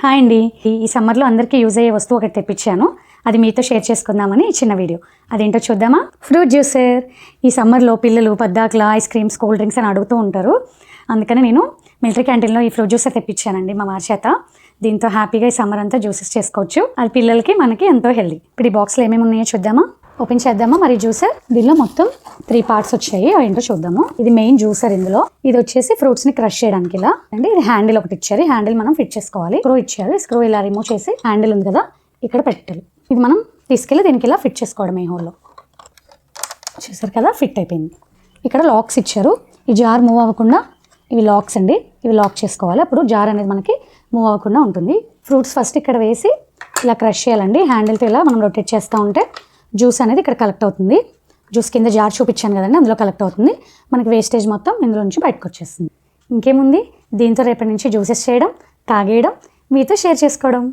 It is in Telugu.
హాయ్ అండి. ఈ సమ్మర్లో అందరికీ యూజ్ అయ్యే వస్తువు ఒకటి తెప్పించాను. అది మీతో షేర్ చేసుకుందామని చిన్న వీడియో. అదేంటో చూద్దామా? Fruit juicer. ఈ సమ్మర్లో పిల్లలు పద్దాకలా ఐస్ క్రీమ్స్, కూల్ డ్రింక్స్ అని అడుగుతూ ఉంటారు. అందుకని నేను మిలిటరీ క్యాంటీన్లో ఈ ఫ్రూట్ జ్యూసర్ తెప్పించానండి మా వారి చేత. దీంతో హ్యాపీగా ఈ సమ్మర్ అంతా జ్యూసెస్ చేసుకోవచ్చు. అది పిల్లలకి మనకి ఎంతో హెల్దీ. ఇప్పుడు ఈ బాక్స్లో ఏమేమి ఉన్నాయో చూద్దామా? ఓపెన్ చేద్దామా మరి జ్యూసర్? దీనిలో మొత్తం 3 పార్ట్స్ వచ్చాయి. ఏంటో చూద్దాము. ఇది మెయిన్ జ్యూసర్. ఇందులో ఇది వచ్చేసి ఫ్రూట్స్ ని క్రష్ చేయడానికి ఇలా అండి. ఇది హ్యాండిల్ ఒకటి ఇచ్చారు. హ్యాండిల్ మనం ఫిట్ చేసుకోవాలి. స్క్రూ ఇచ్చారు. స్క్రూ ఇలా రిమూవ్ చేసి హ్యాండిల్ ఉంది కదా ఇక్కడ పెట్టాలి. ఇది మనం తీసుకెళ్ళి దీనికి ఇలా ఫిట్ చేసుకోవడం. ఈ హోల్లో చూసారు కదా, ఫిట్ అయిపోయింది. ఇక్కడ లాక్స్ ఇచ్చారు. ఈ జార్ మూవ్ అవ్వకుండా ఇవి లాక్స్ అండి. ఇవి లాక్ చేసుకోవాలి. అప్పుడు జార్ అనేది మనకి మూవ్ అవ్వకుండా ఉంటుంది. ఫ్రూట్స్ ఫస్ట్ ఇక్కడ వేసి ఇలా క్రష్ చేయాలండి. హ్యాండిల్తో ఇలా మనం రొటేట్ చేస్తూ ఉంటే జ్యూస్ అనేది ఇక్కడ కలెక్ట్ అవుతుంది. జ్యూస్ కింద జార్ చూపించాను కదండి, అందులో కలెక్ట్ అవుతుంది. మనకి వేస్టేజ్ మొత్తం ఇందులో నుంచి బయటకు వచ్చేస్తుంది. ఇంకేముంది, దీంతో రేపటి నుంచి జ్యూసెస్ చేయడం, తాగేయడం, మీతో షేర్ చేసుకోవడం.